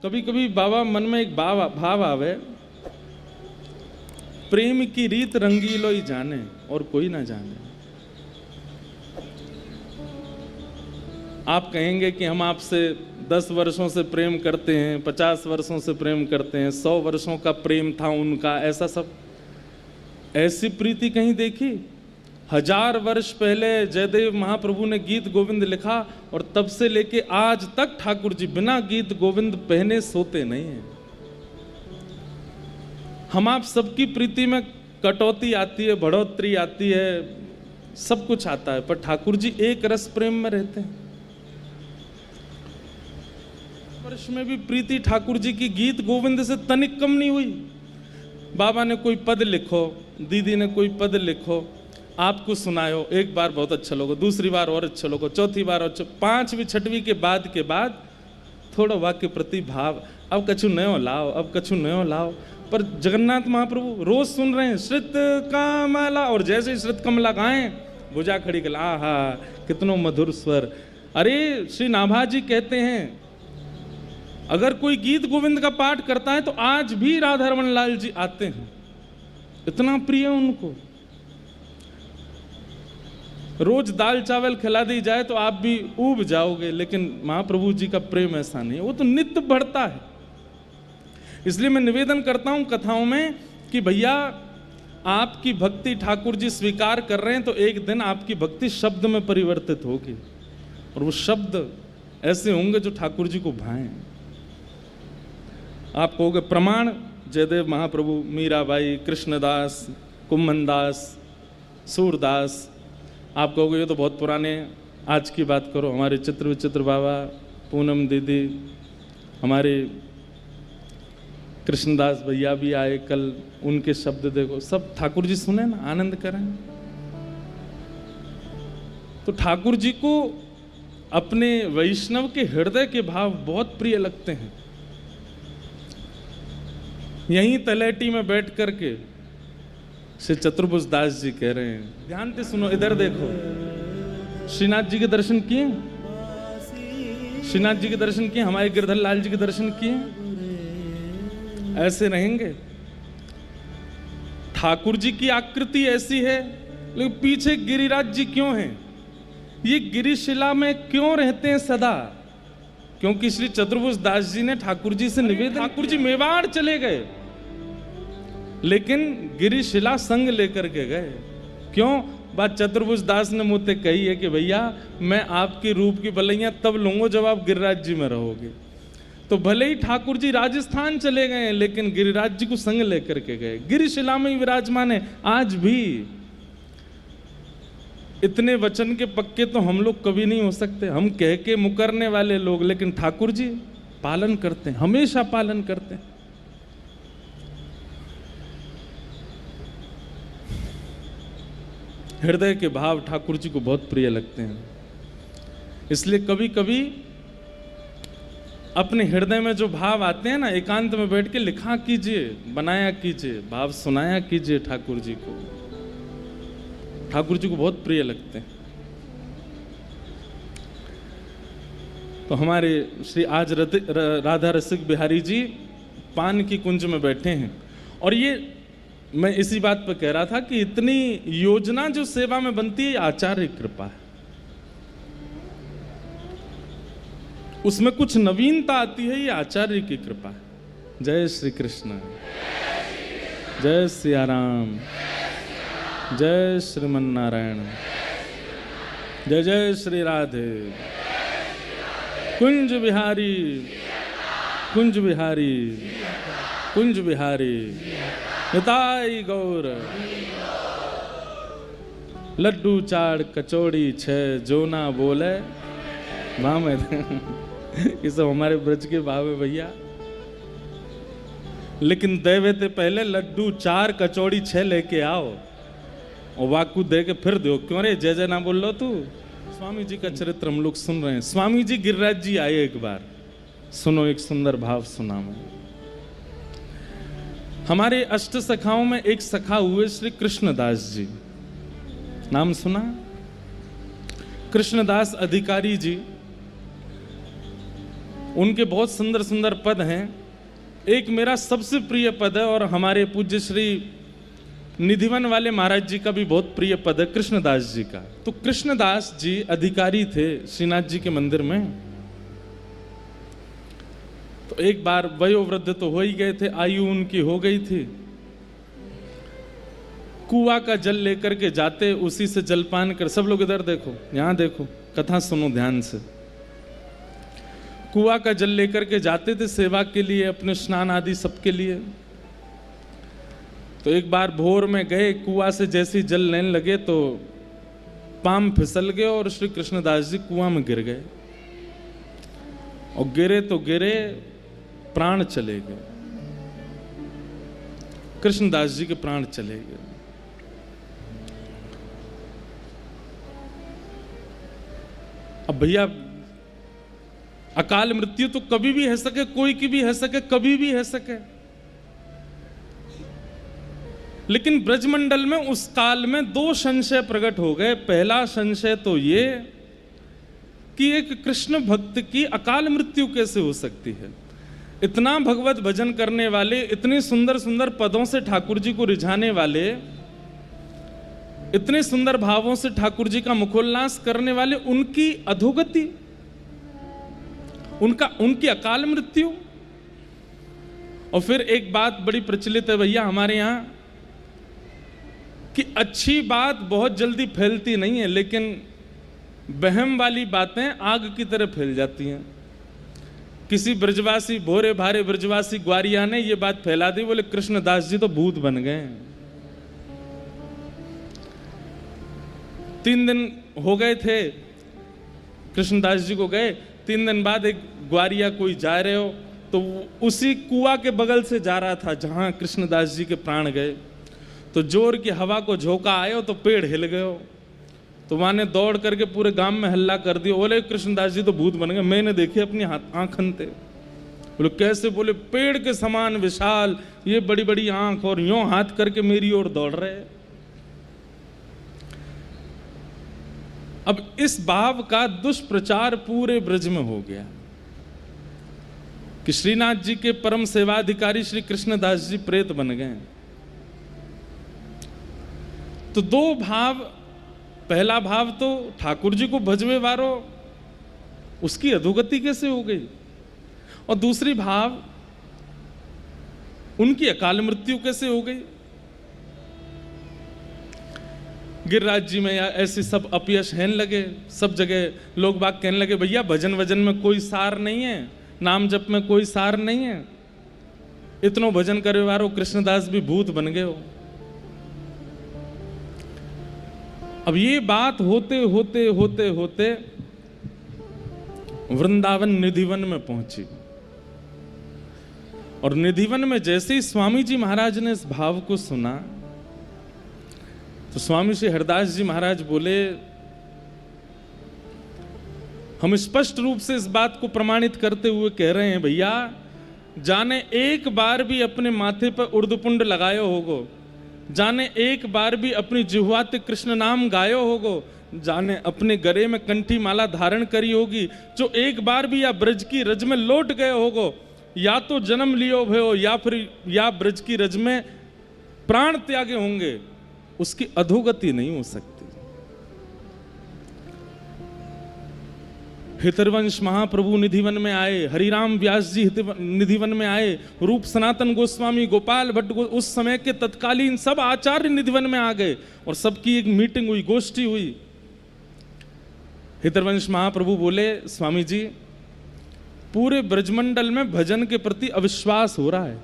कभी कभी बाबा मन में एक भाव आवे, प्रेम की रीत रंगीलो ही जाने और कोई ना जाने। आप कहेंगे कि हम आपसे 10 वर्षों से प्रेम करते हैं, 50 वर्षों से प्रेम करते हैं, 100 वर्षों का प्रेम था उनका, ऐसा सब। ऐसी प्रीति कहीं देखी? 1000 वर्ष पहले जयदेव महाप्रभु ने गीत गोविंद लिखा और तब से लेके आज तक ठाकुर जी बिना गीत गोविंद पहने सोते नहीं हैं। हम आप सबकी प्रीति में कटौती आती है, बढ़ोतरी आती है, सब कुछ आता है, पर ठाकुर जी एक रस प्रेम में रहते हैं। वर्ष में भी प्रीति ठाकुर जी की गीत गोविंद से तनिक कम नहीं हुई। बाबा ने कोई पद लिखो, दीदी ने कोई पद लिखो, आपको सुनायो, एक बार बहुत अच्छा लोगो, दूसरी बार और अच्छा लोगो, चौथी बार और 5वीं 6वीं के बाद थोड़ा वाक्य प्रति भाव, अब कछु नयो लाओ, अब कछु नयो लाओ। पर जगन्नाथ महाप्रभु रोज सुन रहे हैं श्रित कमला, और जैसे ही श्रित कमला गाएं भुजा खड़ी कर, आहा कितनो मधुर स्वर। अरे श्री नाभा जी कहते हैं अगर कोई गीत गोविंद का पाठ करता है तो आज भी राधा रमन लाल जी आते हैं, इतना प्रिय उनको। रोज दाल चावल खिला दी जाए तो आप भी ऊब जाओगे, लेकिन महाप्रभु जी का प्रेम ऐसा नहीं है, वो तो नित्य बढ़ता है। इसलिए मैं निवेदन करता हूं कथाओं में कि भैया आपकी भक्ति ठाकुर जी स्वीकार कर रहे हैं तो एक दिन आपकी भक्ति शब्द में परिवर्तित होगी, और वो शब्द ऐसे होंगे जो ठाकुर जी को भाएं। आप कहोगे प्रमाण, जयदेव महाप्रभु, मीराबाई, कृष्णदास, कुम्मनदास, सूरदास। आप कहोगे ये तो बहुत पुराने, आज की बात करो। हमारे चित्र विचित्र बाबा, पूनम दीदी, हमारे कृष्णदास भैया भी आए कल, उनके शब्द देखो, सब ठाकुर जी सुने ना, आनंद करें। तो ठाकुर जी को अपने वैष्णव के हृदय के भाव बहुत प्रिय लगते हैं। यहीं तलेटी में बैठ करके श्री चतुर्भुज दास जी कह रहे हैं, ध्यान से सुनो, इधर देखो। श्रीनाथ जी के दर्शन किए, श्रीनाथ जी के दर्शन किए, हमारे गिरधर लाल जी के दर्शन किए। ऐसे रहेंगे। ठाकुर जी की आकृति ऐसी है, लेकिन पीछे गिरिराज जी क्यों हैं? ये गिरिशिला में क्यों रहते हैं सदा? क्योंकि श्री चतुर्भुज दास जी ने ठाकुर जी से निवेदन, ठाकुर जी मेवाड़ चले गए लेकिन गिरिशिला संग लेकर के गए। क्यों? बात चतुर्भुज दास ने मुझसे कही है कि भैया मैं आपके रूप की बलैया तब लूंगा जब आप गिरिराज जी में रहोगे। तो भले ही ठाकुर जी राजस्थान चले गए लेकिन गिरिराज जी को संग लेकर के गए, गिरिशिला में ही विराजमान है आज भी। इतने वचन के पक्के तो हम लोग कभी नहीं हो सकते, हम कह के मुकरने वाले लोग, लेकिन ठाकुर जी पालन करते हैं, हमेशा पालन करते हैं। हृदय के भाव ठाकुर जी को बहुत प्रिय लगते हैं। इसलिए कभी कभी अपने हृदय में जो भाव आते हैं ना, एकांत में बैठ के लिखा कीजिए, बनाया कीजिए, भाव सुनाया कीजिए ठाकुर जी को। ठाकुर जी को बहुत प्रिय लगते हैं। तो हमारे श्री आज राधा रसिक बिहारी जी पान की कुंज में बैठे हैं, और ये मैं इसी बात पर कह रहा था कि इतनी योजना जो सेवा में बनती है आचार्य कृपा है, उसमें कुछ नवीनता आती है, ये आचार्य की कृपा है। जय श्री कृष्ण, जय सिया राम, जय श्रीमन नारायण, जय जय श्री राधे। कुंज बिहारी, कुंज बिहारी, कुंज बिहारी, निताई गौर। लड्डू चाड़ कचौड़ी छह, जो ना बोले भाव में। ये सब हमारे ब्रज के भाव है भैया। लेकिन देवे ते पहले लड्डू 4 कचौड़ी 6 लेके आओ, और वाकू दे के फिर दो। क्यों रे जय जय ना बोल लो तू? स्वामी जी का चरित्र हम लोग सुन रहे हैं। स्वामी जी गिरिराज जी आए एक बार, सुनो एक सुंदर भाव सुना मैं। हमारे अष्ट सखाओं में एक सखा हुए श्री कृष्णदास जी, नाम सुना? कृष्णदास अधिकारी जी उनके बहुत सुंदर सुंदर पद हैं। एक मेरा सबसे प्रिय पद है और हमारे पूज्य श्री निधिवन वाले महाराज जी का भी बहुत प्रिय पद है, कृष्णदास जी का। तो कृष्णदास जी अधिकारी थे श्रीनाथ जी के मंदिर में। तो एक बार वयोवृद्ध तो हो ही गए थे, आयु उनकी हो गई थी। कुआं का जल लेकर के जाते, उसी से जलपान कर, सब लोग इधर देखो, यहां देखो, कथा सुनो ध्यान से। कुआं का जल लेकर के जाते थे सेवा के लिए, अपने स्नान आदि सबके लिए। तो एक बार भोर में गए, कुआं से जैसे जल लेने लगे तो पाम फिसल गए और श्री कृष्णदास जी कुआं में गिर गए। और गिरे तो गिरे, प्राण चले गए, कृष्णदास जी के प्राण चले गए। अब भैया अकाल मृत्यु तो कभी भी है सके, कोई की भी है सके, कभी भी है सके। लेकिन ब्रजमंडल में उस काल में दो संशय प्रकट हो गए। पहला संशय तो ये कि एक कृष्ण भक्त की अकाल मृत्यु कैसे हो सकती है। इतना भगवत भजन करने वाले, इतने सुंदर सुंदर पदों से ठाकुर जी को रिझाने वाले, इतने सुंदर भावों से ठाकुर जी का मुखोल्लास करने वाले, उनकी अधोगति, उनकी अकाल मृत्यु। और फिर एक बात बड़ी प्रचलित है भैया हमारे यहां कि अच्छी बात बहुत जल्दी फैलती नहीं है, लेकिन वहम वाली बातें आग की तरह फैल जाती हैं। किसी ब्रजवासी, भोरे भारे ब्रजवासी ग्वारिया ने यह बात फैला दी, बोले कृष्णदास जी तो भूत बन गए। 3 दिन हो गए थे कृष्णदास जी को गए, 3 दिन बाद एक ग्वारिया कोई जा रहे हो, तो उसी कुआं के बगल से जा रहा था जहां कृष्णदास जी के प्राण गए। तो जोर की हवा को झोंका आयो तो पेड़ हिल गए। तो वहां ने दौड़ करके पूरे गांव में हल्ला कर दिया, बोले कृष्णदास जी तो भूत बन गए। मैंने देखे अपनी आंखन थे। बोले कैसे? बोले पेड़ के समान विशाल, ये बड़ी बड़ी आंख, और यूं हाथ करके मेरी ओर दौड़ रहे। अब इस भाव का दुष्प्रचार पूरे ब्रज में हो गया कि श्रीनाथ जी के परम सेवाधिकारी श्री कृष्णदास जी प्रेत बन गए। तो दो भाव, पहला भाव तो ठाकुर जी को भजवे वारो, उसकी अधोगति कैसे हो गई, और दूसरी भाव उनकी अकाल मृत्यु कैसे हो गई। गिरिराज जी में या ऐसे सब अपयश हैन लगे, सब जगह लोग बाग कहने लगे भैया भजन वजन में कोई सार नहीं है, नाम जप में कोई सार नहीं है, इतनो भजन करे वारो कृष्णदास भी भूत बन गए हो। अब ये बात होते होते होते होते वृंदावन निधिवन में पहुंची, और निधिवन में जैसे ही स्वामी जी महाराज ने इस भाव को सुना तो स्वामी श्री हरदास जी महाराज बोले, हम स्पष्ट रूप से इस बात को प्रमाणित करते हुए कह रहे हैं भैया, जाने एक बार भी अपने माथे पर उर्दपुंड लगायो होगो, जाने एक बार भी अपनी जिह्वाते कृष्ण नाम गायो होगो, जाने अपने गले में कंठी माला धारण करी होगी, जो एक बार भी या ब्रज की रज में लौट गए होगो, या तो जन्म लियो भयो या फिर या ब्रज की रज में प्राण त्यागे होंगे, उसकी अधोगति नहीं हो सकती। हितरवंश महाप्रभु निधिवन में आए, हरिराम व्यास जी निधिवन में आए, रूप सनातन गोस्वामी, गोपाल भट्ट उस समय के तत्कालीन सब आचार्य निधिवन में आ गए और सबकी एक मीटिंग हुई, गोष्ठी हुई। हितरवंश महाप्रभु बोले, स्वामी जी पूरे ब्रजमंडल में भजन के प्रति अविश्वास हो रहा है,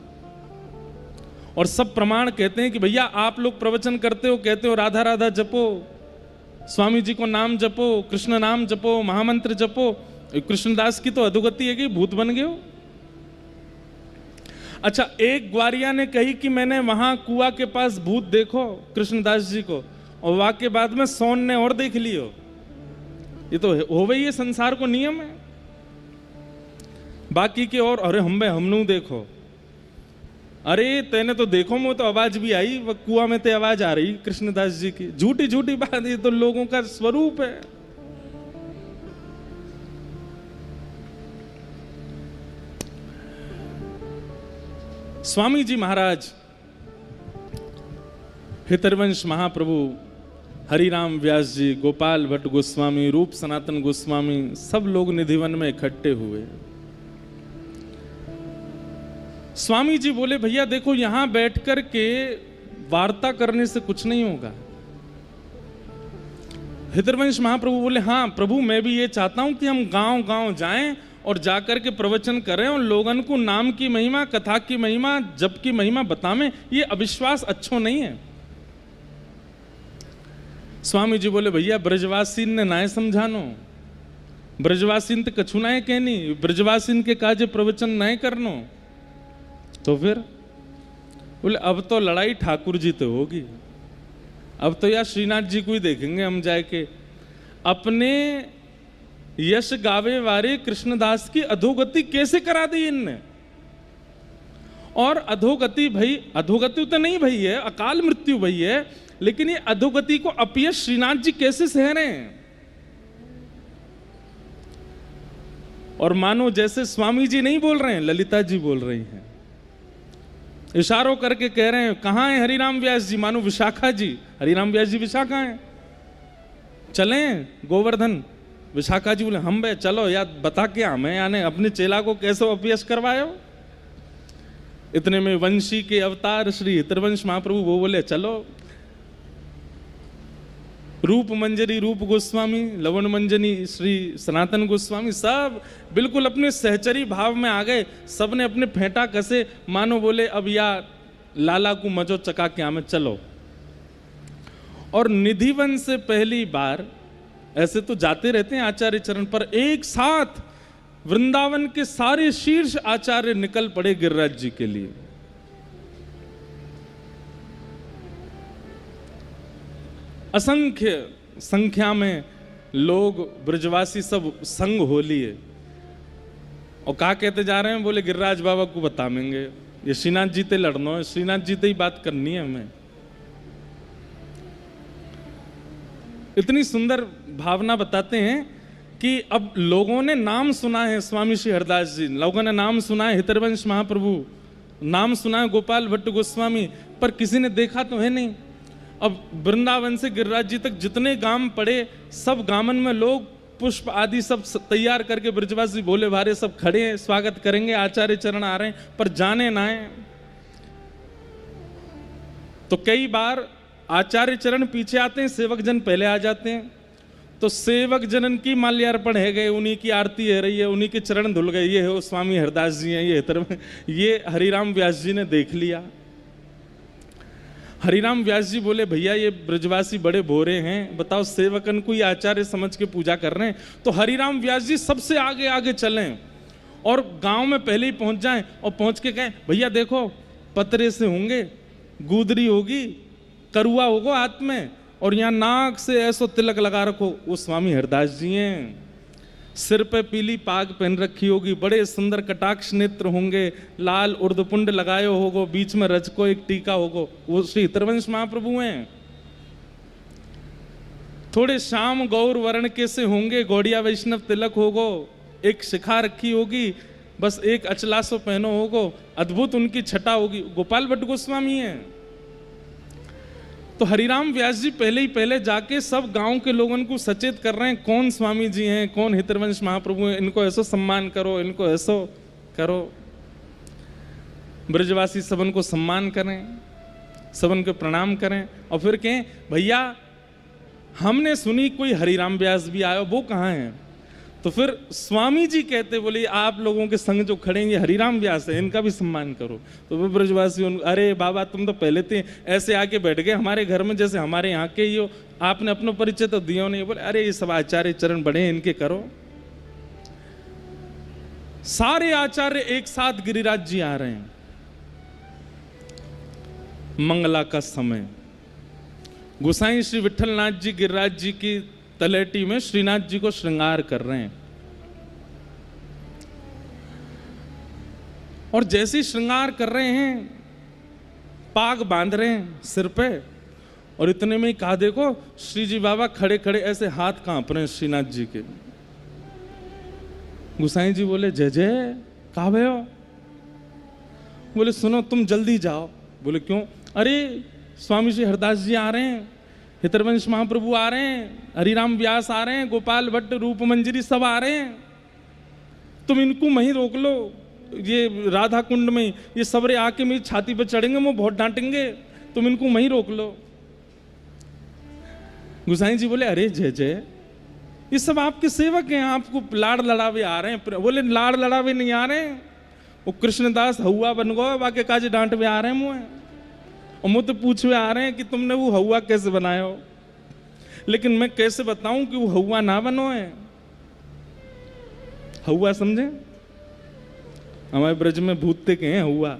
और सब प्रमाण कहते हैं कि भैया आप लोग प्रवचन करते हो, कहते हो राधा राधा जपो, स्वामी जी को नाम जपो, कृष्ण नाम जपो, महामंत्र जपो, कृष्णदास की तो अधोगति है कि भूत बन गए हो। अच्छा, एक ग्वारिया ने कही कि मैंने वहां कुआं के पास भूत देखो कृष्णदास जी को, और वाक्य बाद में सोन ने और देख लियो। ये तो हो गई है संसार को नियम है। बाकी के और अरे हमनू देखो, अरे तेने तो देखो, मुझे तो आवाज भी आई, वह कुआं में ते आवाज आ रही कृष्णदास जी की। झूठी झूठी बात, ये तो लोगों का स्वरूप है। स्वामी जी महाराज, हितरवंश महाप्रभु, हरिराम व्यास जी, गोपाल भट्ट गोस्वामी, रूप सनातन गोस्वामी, सब लोग निधिवन में इकट्ठे हुए। स्वामी जी बोले, भैया देखो, यहां बैठ कर के वार्ता करने से कुछ नहीं होगा। हितरवंश महाप्रभु बोले, हाँ प्रभु, मैं भी ये चाहता हूं कि हम गांव गांव जाएं और जाकर के प्रवचन करें और लोगन को नाम की महिमा, कथा की महिमा, जप की महिमा बतावें। ये अविश्वास अच्छो नहीं है। स्वामी जी बोले, भैया ब्रजवासीन ने नाय समझानो, ब्रजवासीन तो कछु नाय कहनी, ब्रजवासीन के काजे प्रवचन नाय करनो। तो फिर बोले, अब तो लड़ाई ठाकुर जी तो होगी, अब तो यार श्रीनाथ जी को ही देखेंगे हम जाके। अपने यश गावे वारे कृष्णदास की अधोगति कैसे करा दी इनने। और अधोगति भाई, अधोगति तो नहीं भई है, अकाल मृत्यु भई है, लेकिन ये अधोगति को अपयश श्रीनाथ जी कैसे सह रहे हैं। और मानो जैसे स्वामी जी नहीं बोल रहे हैं, ललिता जी बोल रही हैं, इशारों करके कह रहे हैं, कहां है हरिराम व्यास जी, मानो विशाखा जी। हरिराम व्यास जी विशाखा हैं, चलें गोवर्धन। विशाखा जी बोले, हम बे चलो यार, बता के हमें यानी अपने चेला को कैसे अपयश करवायो। इतने में वंशी के अवतार श्री हितरवंश महाप्रभु वो बोले, चलो। रूप मंजरी रूप गोस्वामी, लवण मंजनी श्री सनातन गोस्वामी, सब बिल्कुल अपने सहचरी भाव में आ गए। सब ने अपने फेंटा कसे, मानो बोले, अब या लाला को मजो चका के हमें चलो। और निधिवन से पहली बार, ऐसे तो जाते रहते हैं आचार्य चरण पर, एक साथ वृंदावन के सारे शीर्ष आचार्य निकल पड़े गिरिराज जी के लिए। असंख्य संख्या में लोग ब्रजवासी सब संग हो लिए। और कहा कहते जा रहे हैं, बोले गिरिराज बाबा को बताएंगे, ये श्रीनाथ जी ते लड़ना है, श्रीनाथ जी ते ही बात करनी है हमें। इतनी सुंदर भावना बताते हैं कि अब लोगों ने नाम सुना है, स्वामी श्री हरदास जी, लोगों ने नाम सुना है हितरवंश महाप्रभु, नाम सुना है गोपाल भट्ट गोस्वामी, पर किसी ने देखा तो है नहीं। अब वृंदावन से गिरिराज जी तक जितने गांव पड़े, सब गामन में लोग पुष्प आदि सब तैयार करके ब्रजवासी भोले भारे सब खड़े हैं, स्वागत करेंगे, आचार्य चरण आ रहे हैं, पर जाने ना है। तो कई बार आचार्य चरण पीछे आते हैं, सेवक जन पहले आ जाते हैं। तो सेवक जनन की माल्यार्पण है गए, उन्हीं की आरती है रही है, उन्हीं के चरण धुल गए। ये हो स्वामी हरदास जी हैं, ये हरिराम व्यास जी ने देख लिया। हरिराम व्यास जी बोले, भैया ये ब्रजवासी बड़े भोरे हैं, बताओ सेवकन को ही आचार्य समझ के पूजा कर रहे हैं। तो हरिराम व्यास जी सबसे आगे आगे चलें और गांव में पहले ही पहुंच जाएं और पहुंच के कहें, भैया देखो पतरे से होंगे, गुदरी होगी, करुआ होगा हाथ में, और यहाँ नाक से ऐसो तिलक लगा रखो, वो स्वामी हरदास जी हैं। सिर पे पीली पाग पहन रखी होगी, बड़े सुंदर कटाक्ष नेत्र होंगे, लाल उर्दपुंड लगाए होगो, बीच में रज को एक टीका होगो, वो श्री हितरवंश महाप्रभु हैं। थोड़े श्याम गौर वर्ण के से होंगे, गौड़िया वैष्णव तिलक होगो, एक शिखा रखी होगी, बस एक अचलासो पहनो होगो, अद्भुत उनकी छटा होगी। गोपाल भट्ट गोस्वामी हैं। तो हरिराम व्यास जी पहले ही पहले जाके सब गांव के लोगों को सचेत कर रहे हैं, कौन स्वामी जी हैं, कौन हितरवंश महाप्रभु हैं, इनको ऐसो सम्मान करो, इनको ऐसो करो। ब्रजवासी सबन को सम्मान करें, सबन को प्रणाम करें, और फिर कहें, भैया हमने सुनी कोई हरिराम व्यास भी आयो, वो कहाँ है। तो फिर स्वामी जी कहते, बोले आप लोगों के संग जो खड़ेंगे हरिराम व्यास है, इनका भी सम्मान करो। तो वो ब्रजवासी, अरे बाबा तुम तो पहले थे ऐसे आके बैठ गए हमारे घर में, जैसे हमारे यहाँ के ही हो, आपने अपना परिचय तो दिया नहीं। बोले अरे ये सब आचार्य चरण बड़े हैं, इनके करो। सारे आचार्य एक साथ गिरिराज जी आ रहे हैं। मंगला का समय, गोसाई श्री विठलनाथ जी गिरिराज जी की तलेटी में श्रीनाथ जी को श्रृंगार कर रहे हैं। और जैसे ही श्रृंगार कर रहे हैं, पाग बांध रहे हैं सिर पे, और इतने में ही कहा, देखो श्री जी बाबा खड़े खड़े ऐसे हाथ कांप रहे हैं श्रीनाथ जी के। गोसाई जी बोले, जय जय, कहा भयो। बोले सुनो तुम जल्दी जाओ। बोले क्यों? अरे स्वामी श्री हरदास जी आ रहे हैं, हितरवंश महाप्रभु आ रहे हैं, हरिराम व्यास आ रहे हैं, गोपाल भट्ट, रूप मंजरी सब आ रहे हैं, तुम इनको वहीं रोक लो, ये राधा कुंड में, ये सबरे आके मेरी छाती पर चढ़ेंगे, वो बहुत डांटेंगे, तुम इनको वहीं रोक लो। गुसाई जी बोले अरे जय जय, ये सब आपके सेवक हैं, आपको लाड़ लड़ावे आ रहे हैं। बोले लाड़ लड़ावे नहीं आ रहे हैं, वो कृष्णदास हवा बन गो बाके काजे डांट में आ रहे हैं मुँह, और मुझे पूछवे आ रहे हैं कि तुमने वो हवा कैसे बनाया हो। लेकिन मैं कैसे बताऊं कि वो हवा ना बनो है। हवा समझे? हमारे ब्रज में भूतते के हैं हवा।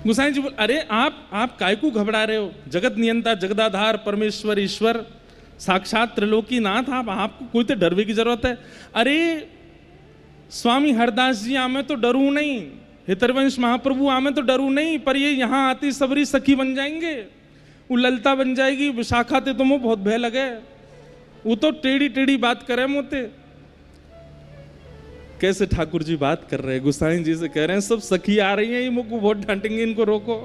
गुसाई जी बोले अरे आप काय को घबरा रहे हो? जगत नियंता, जगदाधार, परमेश्वर, ईश्वर, साक्षात त्रिलोकी नाथ, आपको कोई तो डरवे की जरूरत है? अरे स्वामी हरदास जी आमे तो डरू नहीं, हितरवंश महाप्रभु आमे तो डरू नहीं, पर ये यहाँ आती सबरी सखी बन जाएंगे, वो ललता बन जाएगी, विशाखा ते तुम्हें बहुत भय लगे, वो तो टेढ़ी टेढ़ी बात करे मोते। कैसे ठाकुर जी बात कर रहे हैं? गुसाई जी से कह रहे हैं सब सखी आ रही हैं, ये मुझको बहुत डांटेंगे, इनको रोको।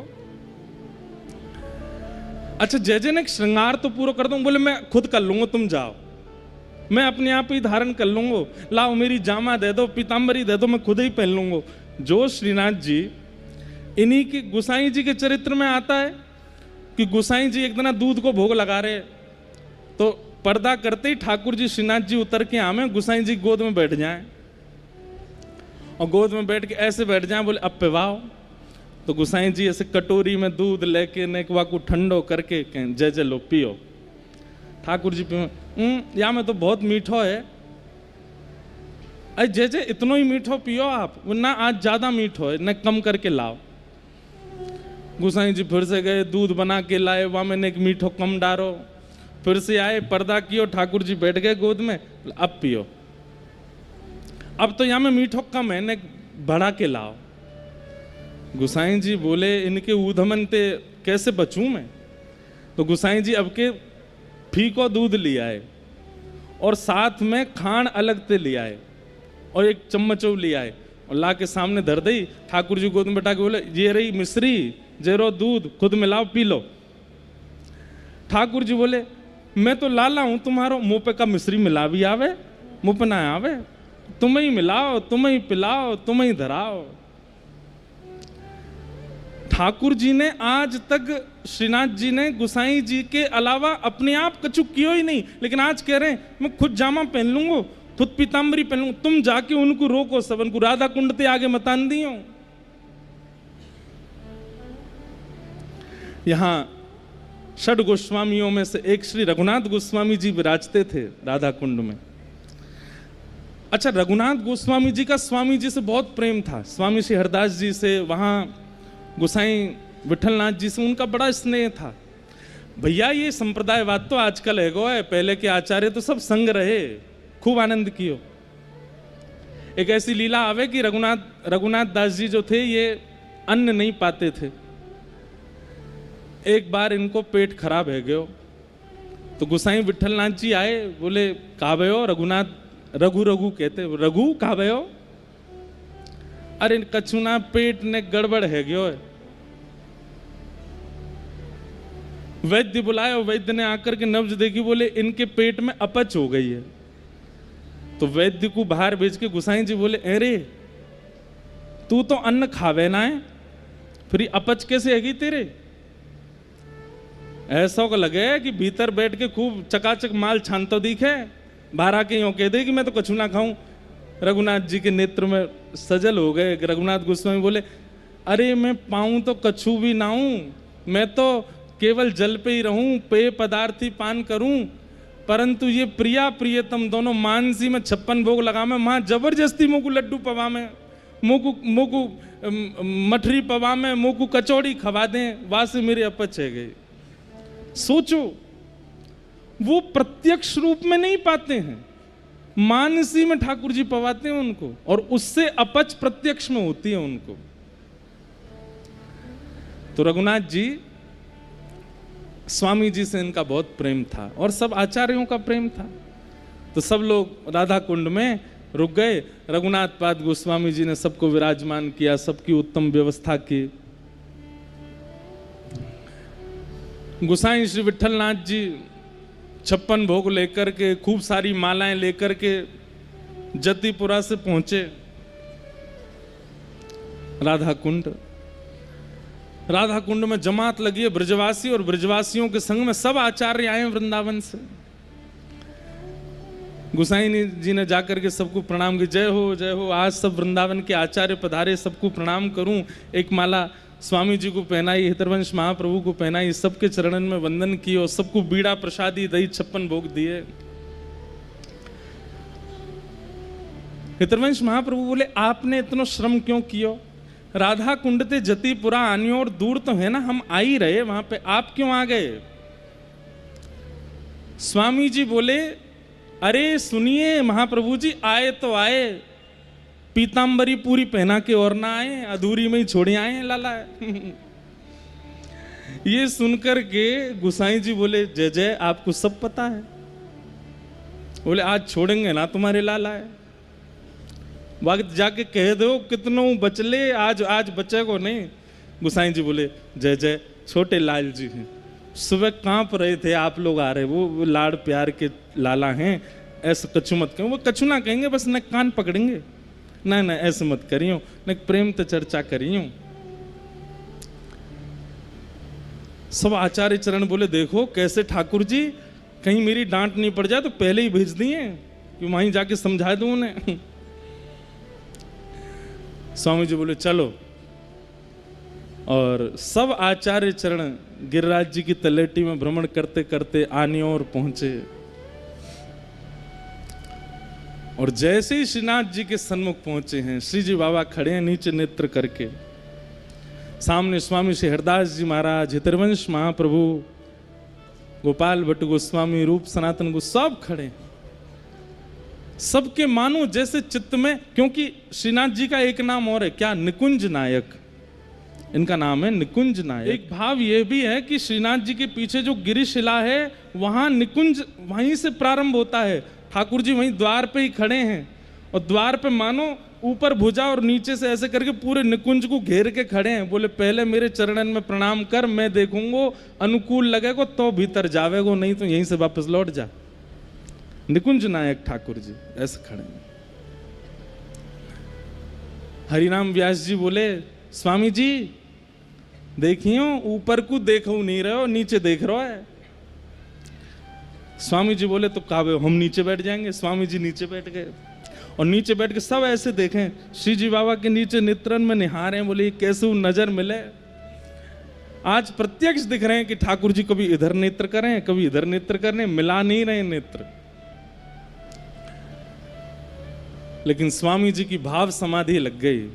अच्छा जय जय ने श्रृंगार तो पूरा कर दूं। बोले मैं खुद कर लूंगा, तुम जाओ, मैं अपने आप ही धारण कर लूंगा, लाओ मेरी जामा दे दो, पीताम्बरी दे दो, मैं खुद ही पहन लूंगा। जो श्रीनाथ जी, इन्हीं की गुसाई जी के चरित्र में आता है कि गुसाई जी एक दिन दूध को भोग लगा रहे, तो पर्दा करते ही ठाकुर जी श्रीनाथ जी उतर के आमे, गुसाई जी गोद में बैठ जाएं, और गोद में बैठ के ऐसे बैठ जाएं, बोले अब पिवाओ। तो गुसाई जी ऐसे कटोरी में दूध लेके नेकवा को ठंडो करके कहें जय जय लो पियो। ठाकुर जी पियो, या में तो बहुत मीठो है। अरे जय जय इतना ही मीठो पियो आप, वरना आज ज्यादा मीठो है, न कम करके लाओ। गुसाई जी फिर से गए, दूध बना के लाए, वहां मैंने एक मीठो कम डारो, फिर से आए, पर्दा कियो, ठाकुर जी बैठ गए गोद में, अब पियो। अब तो यहाँ में मीठो कम है, न बढ़ा के लाओ। गुसाई जी बोले इनके ऊधमन ते कैसे बचूं मैं? तो गुसाई जी अब के फीको दूध ले आए, और साथ में खांड अलग से ले आए, और एक चम्मच ले आए, और ला के सामने धर दी। ठाकुर जी गोद में बैठा के बोले ये रही मिश्री, जेरो दूध, खुद मिलाओ पी लो। ठाकुर जी बोले मैं तो लाला हूं तुम्हारो, मुंह पे का मिश्री मिला भी आवे, मुंह पे ना आवे, तुम ही मिलाओ, तुम ही पिलाओ, तुम ही धराओ। ठाकुर जी ने आज तक, श्रीनाथ जी ने गुसाई जी के अलावा अपने आप कछु कियो ही नहीं, लेकिन आज कह रहे हैं मैं खुद जामा पहन लूंगा, खुद पीताम्बरी पहन लूंगा, तुम जाके उनको रोको, सबन को राधा कुंड ते आगे मतान दियो। यहां षड गोस्वामियों में से एक श्री रघुनाथ गोस्वामी जी विराजते थे राधा कुंड में। अच्छा, रघुनाथ गोस्वामी जी का स्वामी जी से बहुत प्रेम था, स्वामी श्री हरदास जी से, वहां गोसाई विठलनाथ जी से उनका बड़ा स्नेह था। भैया ये संप्रदायवाद तो आजकल है गो है, पहले के आचार्य तो सब संग रहे, खूब आनंद कियो। एक ऐसी लीला आवे कि रघुनाथ दास जी जो थे ये अन्न नहीं पाते थे, एक बार इनको पेट खराब है गयो, तो गोसाई विठलनाथ जी आए, बोले कहा भयो रघुनाथ, रघु रघु कहते, रघु कहा भयो? अरे कछुना पेट ने गड़बड़ है गयो है। वैद्य बुलाया, वैद्य ने आकर के नब्ज देखी, बोले इनके पेट में अपच हो गई है। तो वैद्य को बाहर भेज के गुसाई जी बोले अरे तू तो अन्न खावे ना है, फिर अपच कैसे हैगी तेरे? ऐसा को लगे कि भीतर बैठ के खूब चकाचक माल छानतो दिखे, बाहर आके यूं कह दे कि मैं तो कछु ना खाऊं। रघुनाथ जी के नेत्र में सजल हो गए। रघुनाथ गोस्वामी बोले अरे मैं पाऊं तो कछु भी ना हूं, मैं तो केवल जल पे ही रहूं, पेय पदार्थ ही पान करूं, परंतु ये प्रिया प्रियतम दोनों मानसी में 56 भोग लगा में, मां जबरदस्ती मुँह को लड्डू पवा में, मुँह को मठरी पवा में, मुँह को कचौड़ी खवा दें, वहां से मेरे अपच है गए। सोचो, वो प्रत्यक्ष रूप में नहीं पाते हैं, मानसी में ठाकुर जी पवाते हैं उनको, और उससे अपच प्रत्यक्ष में होती है उनको। तो रघुनाथ जी, स्वामी जी से इनका बहुत प्रेम था, और सब आचार्यों का प्रेम था। तो सब लोग राधा कुंड में रुक गए। रघुनाथ पाद गोस्वामी जी ने सबको विराजमान किया, सबकी उत्तम व्यवस्था की। गोसाई श्री विठलनाथ जी 56 भोग लेकर के, खूब सारी मालाएं लेकर के जतिपुरा से पहुंचे राधा कुंड। राधा कुंड में जमात लगी है ब्रजवासी, और ब्रजवासियों के संग में सब आचार्य आए वृंदावन से। गोसाई जी ने जाकर के सबको प्रणाम की, जय हो जय हो, आज सब वृंदावन के आचार्य पधारे, सबको प्रणाम करूं। एक माला स्वामी जी को पहनाई, हितरवंश महाप्रभु को पहनाई, सबके चरणन में वंदन किए और सबको बीड़ा प्रसादी दही 56 भोग दिए। हितरवंश महाप्रभु बोले, आपने इतना श्रम क्यों किया? राधा कुंड ते जतिपुरा आनियो, और दूर तो है ना, हम आ ही रहे वहां पे, आप क्यों आ गए? स्वामी जी बोले, अरे सुनिए महाप्रभु जी, आए तो आए, पीतांबरी पूरी पहना के और ना आए, अधूरी में ही छोड़े आए लाला। ये सुनकर के गोसाई जी बोले, जय जय, आपको सब पता है। बोले, आज छोड़ेंगे ना तुम्हारे लाला है, वक्त जाके कह दो कितनों बचले, आज बचे को नहीं। गोसाई जी बोले, जय जय, छोटे लाल जी हैं, सुबह कांप रहे थे, आप लोग आ रहे, वो लाड़ प्यार के लाला हैं, ऐसे कछु मत कहो। वो कछु ना कहेंगे, बस न कान पकड़ेंगे, ना ना ऐसे मत करियो, न प्रेम तो चर्चा करियो। सब आचार्य चरण बोले, देखो कैसे ठाकुर जी, कहीं मेरी डांट नहीं पड़ जाए तो पहले ही भेज दिए कि वहीं जाके समझा दूं उन्हें। स्वामी जी बोले, चलो। और सब आचार्य चरण गिरिराज जी की तलेटी में भ्रमण करते करते आनियों और पहुंचे। और जैसे ही श्रीनाथ जी के सन्मुख पहुंचे हैं, श्री जी बाबा खड़े हैं नीचे नेत्र करके, सामने स्वामी श्री हरदास जी महाराज, हितरवंश महाप्रभु, गोपाल भट्ट गोस्वामी, रूप सनातन गो, सब खड़े। सबके मानो जैसे चित्त में, क्योंकि श्रीनाथ जी का एक नाम और है, क्या? निकुंज नायक, इनका नाम है निकुंज नायक। एक भाव यह भी है कि श्रीनाथ जी के पीछे जो गिरिशिला है, वहां निकुंज वहीं से प्रारंभ होता है। ठाकुर जी वहीं द्वार पे ही खड़े हैं, और द्वार पे मानो ऊपर भुजा और नीचे से ऐसे करके पूरे निकुंज को घेर के खड़े हैं। बोले, पहले मेरे चरणन में प्रणाम कर, मैं देखूंगा, अनुकूल लगेगा तो भीतर जावेगो, नहीं तो यहीं से वापस लौट जा। निकुंज नायक ठाकुर जी ऐसे खड़े हैं। हरिनाम व्यास जी बोले, स्वामी जी देखियो, ऊपर को देखो नहीं रहे हो, नीचे देख रहे है। स्वामी जी बोले, तो काबे हम नीचे बैठ जाएंगे। स्वामी जी नीचे बैठ गए, और नीचे बैठ के सब ऐसे देखें, श्री जी बाबा के नीचे नेत्रन में निहार हैं। बोले, कैसे नजर मिले? आज प्रत्यक्ष दिख रहे हैं कि ठाकुर जी कभी इधर नेत्र करें, कभी इधर नेत्र करें, मिला नहीं रहे नेत्र। लेकिन स्वामी जी की भाव समाधि लग गई,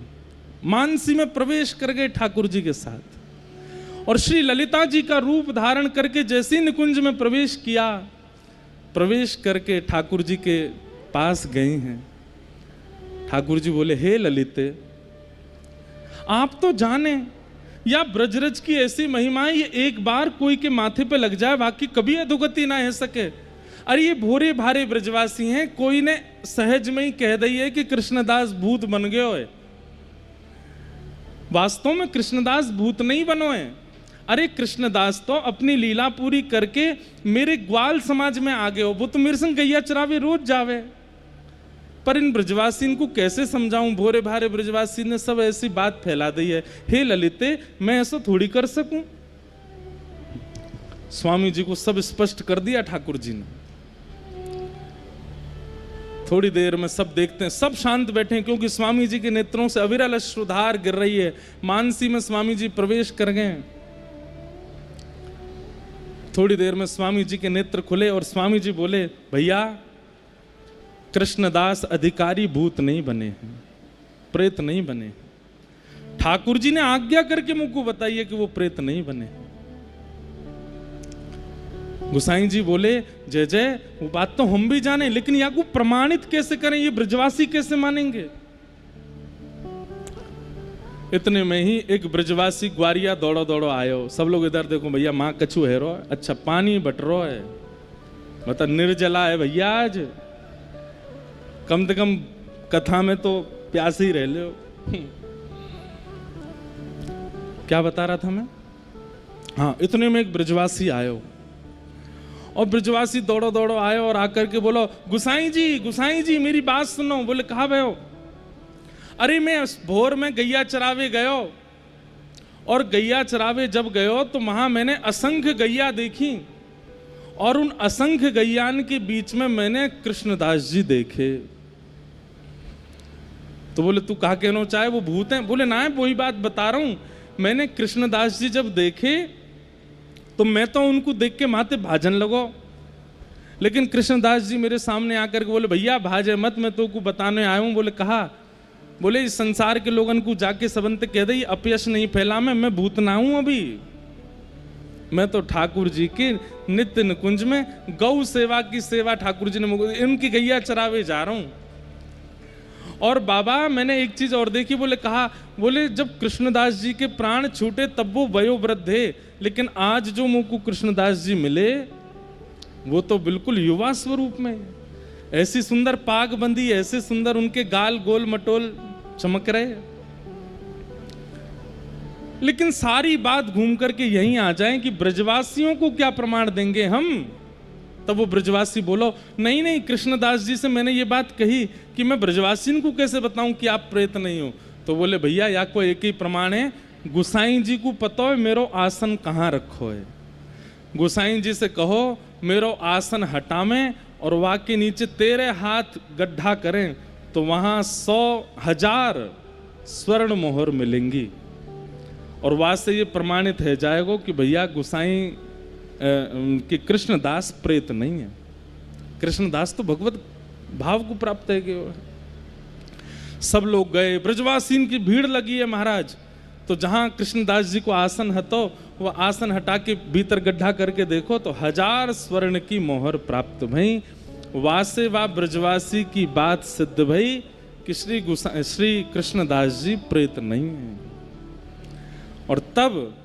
मानसी में प्रवेश कर गए ठाकुर जी के साथ। और श्री ललिता जी का रूप धारण करके जैसे ही निकुंज में प्रवेश किया, प्रवेश करके ठाकुर जी के पास गए हैं। ठाकुर जी बोले, हे ललिते, आप तो जाने या ब्रजरज की ऐसी महिमा है, ये एक बार कोई के माथे पे लग जाए, बाकी कभी अधोगति ना हो सके। अरे ये भोरे भारे ब्रजवासी हैं, कोई ने सहज में ही कह दी है कि कृष्णदास भूत बन गए हो। वास्तव में कृष्णदास भूत नहीं बनो है। अरे कृष्णदास तो अपनी लीला पूरी करके मेरे ग्वाल समाज में आ गए हो, वो तो मेरे संग गैया चरावे रोज जावे। पर इन ब्रजवासी को कैसे समझाऊं? भोरे भारे ब्रजवासी ने सब ऐसी बात फैला दी है। हे ललिते, मैं ऐसा थोड़ी कर सकूं। स्वामी जी को सब स्पष्ट कर दिया ठाकुर जी ने। थोड़ी देर में सब देखते हैं, सब शांत बैठे हैं, क्योंकि स्वामी जी के नेत्रों से अविरल अश्रुधार गिर रही है। मानसी में स्वामी जी प्रवेश कर गए। थोड़ी देर में स्वामी जी के नेत्र खुले और स्वामी जी बोले, भैया कृष्णदास अधिकारी भूत नहीं बने हैं, प्रेत नहीं बने। ठाकुर जी ने आज्ञा करके मुझको बताइए कि वो प्रेत नहीं बने। गोसाई जी बोले, जय जय, वो बात तो हम भी जाने, लेकिन या को प्रमाणित कैसे करें? ये ब्रजवासी कैसे मानेंगे? इतने में ही एक ब्रजवासी ग्वारिया दौड़ो दौड़ो आयो। सब लोग इधर देखो, भैया माँ कछु है रो, अच्छा पानी बट रो है, मतलब निर्जला है भैया आज। कम से कम कथा में तो प्यासे ही रह ले हो। क्या बता रहा था मैं? हाँ, इतने में एक ब्रजवासी आयो, और ब्रजवासी दौड़ो दौड़ो आयो और आकर के बोलो, गुसाई जी मेरी बात सुनो। बोले कहाँ भयो? अरे मैं भोर में गैया चरावे गयो, और गैया चरावे जब गयो तो वहां मैंने असंख्य गैया देखी, और उन असंख्य गैयान के बीच में मैंने कृष्णदास जी देखे। तो बोले तू कहा कहना चाहे वो भूत हैं? बोले ना, वही बात बता रहा हूं, मैंने कृष्णदास जी जब देखे तो मैं तो उनको देख के माथे भाजन लगो, लेकिन कृष्णदास जी मेरे सामने आकर के बोले भैया भाजे मत, मैं तो को बताने आया हूं। बोले कहा? बोले इस संसार के लोगन को जाके सबंत कह दे अपयश नहीं फैला, मैं भूत ना हूं अभी, मैं तो ठाकुर जी के नित्य निकुंज में गौ सेवा की सेवा ठाकुर जी ने इनकी गैया चरावे जा रहा हूं। और बाबा मैंने एक चीज और देखी। बोले कहा? बोले जब कृष्णदास जी के प्राण छूटे तब वो वयोवृद्ध है, लेकिन आज जो मुझको कृष्णदास जी मिले वो तो बिल्कुल युवा स्वरूप में, ऐसी सुंदर पाग बंदी, ऐसे सुंदर उनके गाल गोल मटोल चमक रहे। लेकिन सारी बात घूम करके यहीं आ जाए कि ब्रजवासियों को क्या प्रमाण देंगे हम? तब वो ब्रजवासी बोलो नहीं नहीं, कृष्णदास जी से मैंने ये बात कही कि मैं ब्रजवासी को कैसे बताऊं कि आप प्रेत नहीं हो। तो बोले भैया या को एक ही प्रमाण है, गुसाई जी को पता है मेरो आसन कहाँ रखो है, गुसाई जी से कहो मेरो आसन हटावें और वहाँ के नीचे तेरे हाथ गड्ढा करें तो वहाँ 100,000 स्वर्ण मोहर मिलेंगी, और वहाँ से ये प्रमाणित है जाएगा कि भैया गुसाई कि कृष्णदास प्रेत नहीं है, कृष्णदास तो भगवत भाव को प्राप्त है। कि सब लोग गए, ब्रजवासीन की भीड़ लगी है महाराज। तो जहां कृष्णदास जी को आसन हतो, वो आसन हटा के भीतर गड्ढा करके देखो तो 1000 स्वर्ण की मोहर प्राप्त भई। वासे वा ब्रजवासी की बात सिद्ध भई कि श्री कृष्णदास जी प्रेत नहीं है। और तब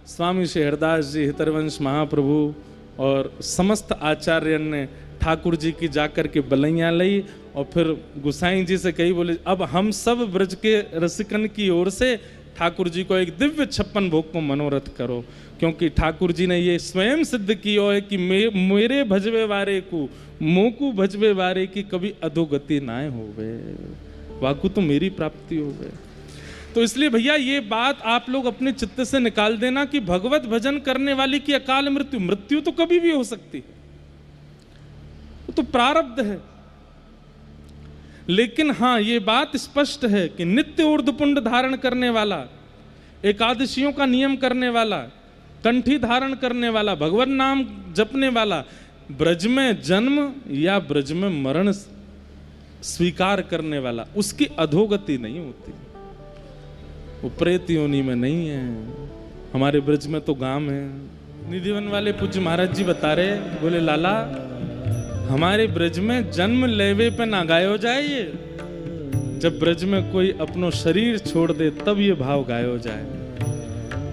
स्वामी श्री हरदास जी, हितरवंश महाप्रभु और समस्त आचार्य ने ठाकुर जी की जाकर के बलैया ली, और फिर गुसाई जी से कही बोले अब हम सब ब्रज के रसिकन की ओर से ठाकुर जी को एक दिव्य 56 भोग को मनोरथ करो, क्योंकि ठाकुर जी ने ये स्वयं सिद्ध किया है कि मेरे भजवे वारे को मोकू भजवे वारे की कभी अधोगति ना होवे, वाकु तो मेरी प्राप्ति होवे। तो इसलिए भैया ये बात आप लोग अपने चित्त से निकाल देना कि भगवत भजन करने वाले की अकाल मृत्यु तो कभी भी हो सकती है, वो तो प्रारब्ध है। लेकिन हाँ ये बात स्पष्ट है कि नित्य ऊर्ध्वपुंड धारण करने वाला, एकादशियों का नियम करने वाला, कंठी धारण करने वाला, भगवान नाम जपने वाला, ब्रज में जन्म या ब्रज में मरण स्वीकार करने वाला, उसकी अधोगति नहीं होती, वो प्रेत योनि में नहीं है। हमारे ब्रज में तो गांव है। निधिवन वाले पूज्य महाराज जी बता रहे, बोले लाला हमारे ब्रज में जन्म लेवे पे ना गायो जाए, ये जब ब्रज में कोई अपनो शरीर छोड़ दे तब ये भाव गायो जाए।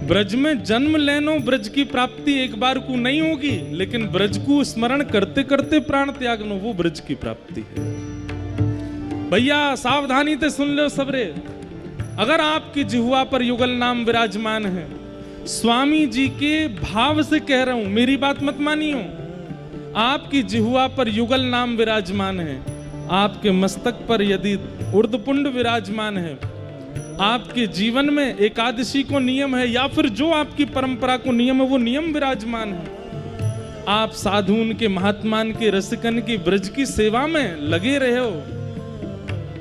ब्रज में जन्म लेनो ब्रज की प्राप्ति एक बार को नहीं होगी, लेकिन ब्रज को स्मरण करते करते प्राण त्यागनो वो ब्रज की प्राप्ति है। भैया सावधानी से सुन लो सबरे, अगर आपकी जिह्वा पर युगल नाम विराजमान है, स्वामी जी के भाव से कह रहा हूं, मेरी बात मत मानियो, आपकी जिह्वा पर युगल नाम विराजमान है, आपके मस्तक पर यदि ऊर्ध्वपुंड विराजमान है, आपके जीवन में एकादशी को नियम है या फिर जो आपकी परंपरा को नियम है वो नियम विराजमान है, आप साधुन के महात्मान के रसिकन की ब्रज की सेवा में लगे रहे हो,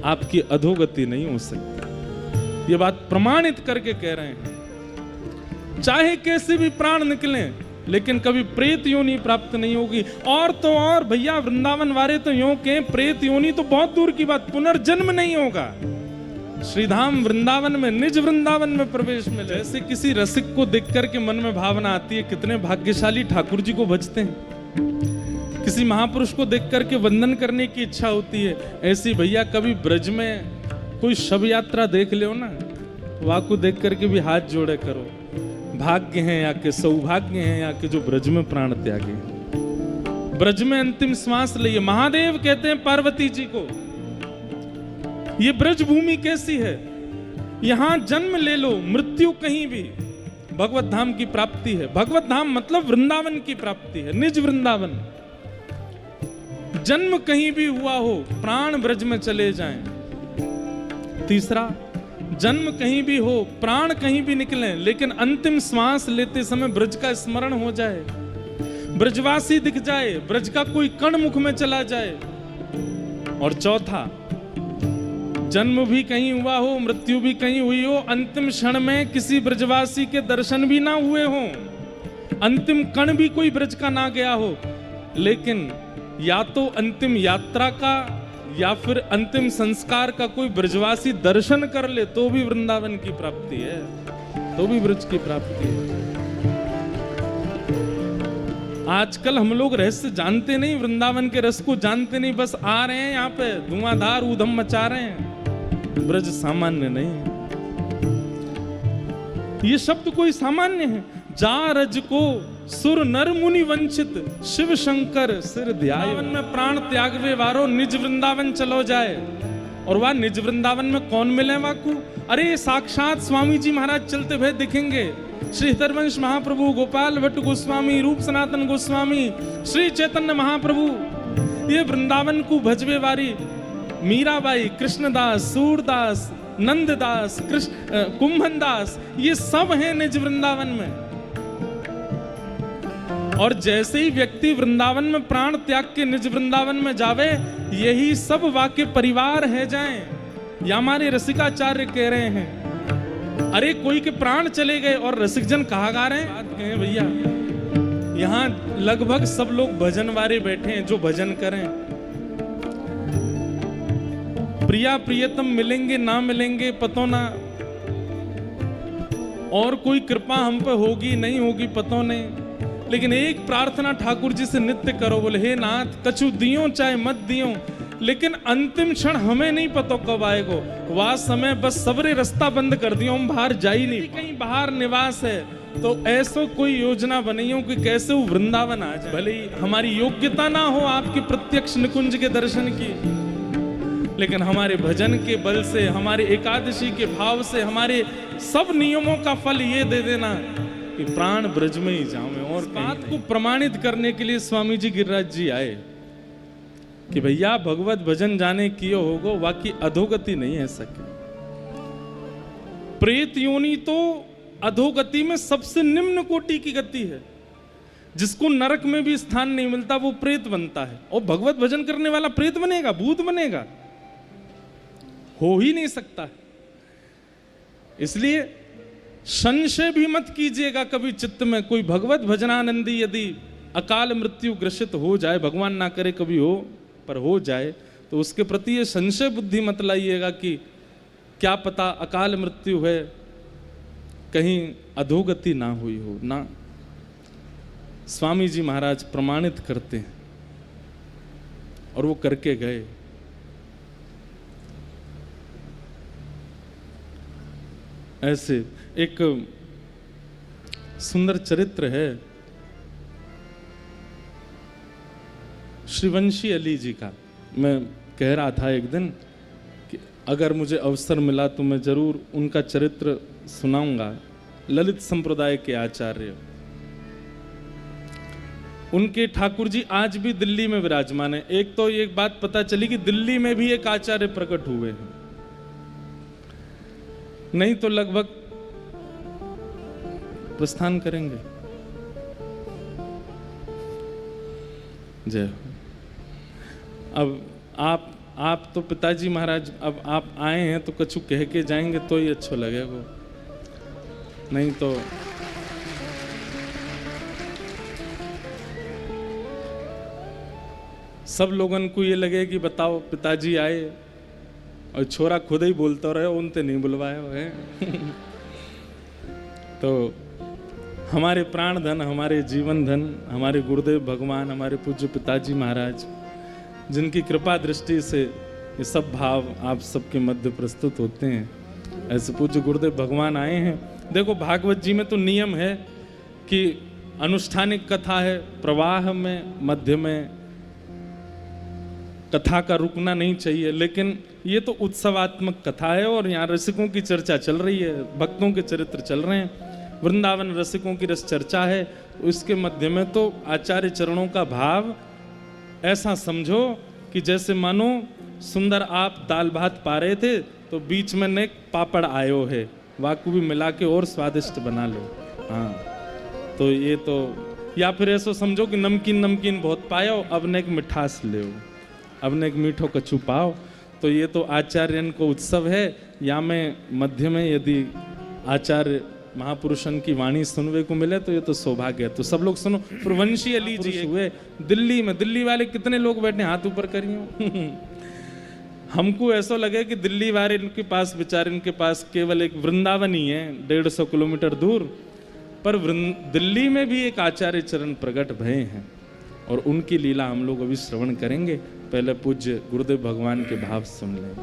आपकी अधोगति नहीं हो सकती। ये बात प्रमाणित करके कह रहे हैं। चाहे कैसे भी प्राण निकले लेकिन कभी प्रेत योनि प्राप्त नहीं होगी। और तो और भैया वृंदावन वाले तो यूं के प्रेत योनि तो बहुत दूर की बात, पुनर्जन्म नहीं होगा। श्रीधाम वृंदावन में, निज वृंदावन में प्रवेश मिले। जैसे किसी रसिक को देख करके मन में भावना आती है कितने भाग्यशाली ठाकुर जी को भजते हैं, किसी महापुरुष को देख करके वंदन करने की इच्छा होती है, ऐसी भैया कभी ब्रज में कोई शव यात्रा देख लो ना, वाकु देख करके भी हाथ जोड़े करो, भाग्य हैं या के सौभाग्य हैं या के जो ब्रज में प्राण त्यागे, ब्रज में अंतिम श्वास लिए। महादेव कहते हैं पार्वती जी को ये ब्रज भूमि कैसी है, यहां जन्म ले लो, मृत्यु कहीं भी, भगवत धाम की प्राप्ति है। भगवत धाम मतलब वृंदावन की प्राप्ति है, निज वृंदावन। जन्म कहीं भी हुआ हो, प्राण ब्रज में चले जाएं। तीसरा, जन्म कहीं भी हो, प्राण कहीं भी निकले, लेकिन अंतिम श्वास लेते समय ब्रज का स्मरण हो जाए, ब्रजवासी दिख जाए, ब्रज का कोई कण मुख में चला जाए। और चौथा, जन्म भी कहीं हुआ हो, मृत्यु भी कहीं हुई हो, अंतिम क्षण में किसी ब्रजवासी के दर्शन भी ना हुए हो, अंतिम कण भी कोई ब्रज का ना गया हो, लेकिन या तो अंतिम यात्रा का या फिर अंतिम संस्कार का कोई ब्रजवासी दर्शन कर ले, तो भी वृंदावन की प्राप्ति है, तो भी ब्रज की प्राप्ति है। आजकल हम लोग रहस्य जानते नहीं, वृंदावन के रस को जानते नहीं, बस आ रहे हैं यहाँ पे, धुआंधार ऊधम मचा रहे हैं। ब्रज सामान्य नहीं है, ये शब्द कोई सामान्य है। जा रज को सुर नर मुनि वंचित, शिव शंकर सिर ध्याय। में प्राण त्यागवे वारो निज वृंदावन चलो जाए। और वह निज वृंदावन में कौन मिले वाकू? अरे साक्षात स्वामी जी महाराज चलते हुए दिखेंगे। श्री हरिवंश महाप्रभु, गोपाल भट्ट गोस्वामी, रूप सनातन गोस्वामी, श्री चैतन्य महाप्रभु, ये वृंदावन को भजवे वारी मीराबाई, कृष्णदास, सूरदास, नंददास, कुंभन दास, ये सब हैं निज वृंदावन में। और जैसे ही व्यक्ति वृंदावन में प्राण त्याग के निज वृंदावन में जावे, यही सब वाक्य परिवार है जाएं। या हमारे रसिकाचार्य कह रहे हैं, अरे कोई के प्राण चले गए और रसिकजन कहाँ गा रहे हैं? भैया यहाँ लगभग सब लोग भजन वारे बैठे हैं जो भजन करें। प्रिया प्रियतम मिलेंगे ना मिलेंगे पतो ना, और कोई कृपा हम पे होगी नहीं होगी पतो नहीं, लेकिन एक प्रार्थना ठाकुर जी से नित्य करो, बोले हे नाथ कछु दियो चाहे मत दियो, लेकिन अंतिम क्षण हमें नहीं पता कब आएगो, वह समय बस सबरे रास्ता बंद कर दियो, हम बाहर जा ही नहीं। कहीं बाहर निवास है तो ऐसो कोई योजना बनाइयो कि कैसे वो वृंदावन आ जाए। भले ही हमारी योग्यता ना हो आपके प्रत्यक्ष निकुंज के दर्शन की, लेकिन हमारे भजन के बल से, हमारे एकादशी के भाव से, हमारे सब नियमों का फल ये दे देना कि प्राण ब्रज में ही जाऊं। और बात को प्रमाणित करने के लिए स्वामी जी गिरिराज जी आए कि भैया भगवत भजन जाने कियो होगो, बाकी अधोगति नहीं है सके। प्रेत योनि तो अधोगति में सबसे निम्न कोटि की गति है, जिसको नरक में भी स्थान नहीं मिलता वो प्रेत बनता है। और भगवत भजन करने वाला प्रेत बनेगा, भूत बनेगा? हो ही नहीं सकता। इसलिए संशय भी मत कीजिएगा कभी चित्त में, कोई भगवत भजनानंदी यदि अकाल मृत्यु ग्रसित हो जाए, भगवान ना करे कभी हो, पर हो जाए, तो उसके प्रति ये संशय बुद्धि मत लाइएगा कि क्या पता अकाल मृत्यु है, कहीं अधोगति ना हुई हो। ना, स्वामी जी महाराज प्रमाणित करते हैं और वो करके गए। ऐसे एक सुंदर चरित्र है श्रीवंशी अली जी का। मैं कह रहा था एक दिन कि अगर मुझे अवसर मिला तो मैं जरूर उनका चरित्र सुनाऊंगा। ललित संप्रदाय के आचार्य, उनके ठाकुर जी आज भी दिल्ली में विराजमान है। एक तो एक बात पता चली कि दिल्ली में भी एक आचार्य प्रकट हुए हैं, नहीं तो लगभग प्रस्थान करेंगे। जय हो। अब आप तो पिताजी महाराज, अब आप आए हैं तो कछु कह के जाएंगे तो ही अच्छा लगेगा, नहीं तो सब लोगन को ये लगे कि बताओ पिताजी आए और छोरा खुद ही बोलता रहे, उनसे नहीं बुलवाया है। तो हमारे प्राण धन, हमारे जीवन धन, हमारे गुरुदेव भगवान, हमारे पूज्य पिताजी महाराज, जिनकी कृपा दृष्टि से ये सब भाव आप सबके मध्य प्रस्तुत होते हैं, ऐसे पूज्य गुरुदेव भगवान आए हैं। देखो भागवत जी में तो नियम है कि अनुष्ठानिक कथा है, प्रवाह में, मध्य में कथा का रुकना नहीं चाहिए, लेकिन ये तो उत्सवात्मक कथा है और यहाँ रसिकों की चर्चा चल रही है, भक्तों के चरित्र चल रहे हैं, वृंदावन रसिकों की रस चर्चा है। इसके मध्य में तो आचार्य चरणों का भाव ऐसा समझो कि जैसे मानो सुंदर आप दाल भात पा रहे थे तो बीच में नेक पापड़ आयो है, वाकू भी मिला के और स्वादिष्ट बना लो। हाँ, तो ये तो, या फिर ऐसा समझो कि नमकीन नमकीन बहुत पायो, अब ने एक मिठास ले, अब ने एक मीठो कछू पाओ। तो ये तो आचार्यन को उत्सव है। या में मध्य में यदि आचार्य महापुरुषन की वाणी सुनने को मिले तो ये तो सौभाग्य है। तो सब लोग सुनो। प्रवंशी अली जी हुए दिल्ली में, दिल्ली वाले कितने लोग बैठे, हाथ ऊपर करिए। हमको ऐसा लगे कि दिल्ली वाले इनके पास बेचारे, इनके पास केवल एक वृंदावन ही है 150 किलोमीटर दूर, पर दिल्ली में भी एक आचार्य चरण प्रकट भये हैं और उनकी लीला हम लोग अभी श्रवण करेंगे। पहले पूज्य गुरुदेव भगवान के भाव सुन लें।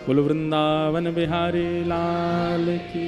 बोलो वृंदावन बिहारी लाल की।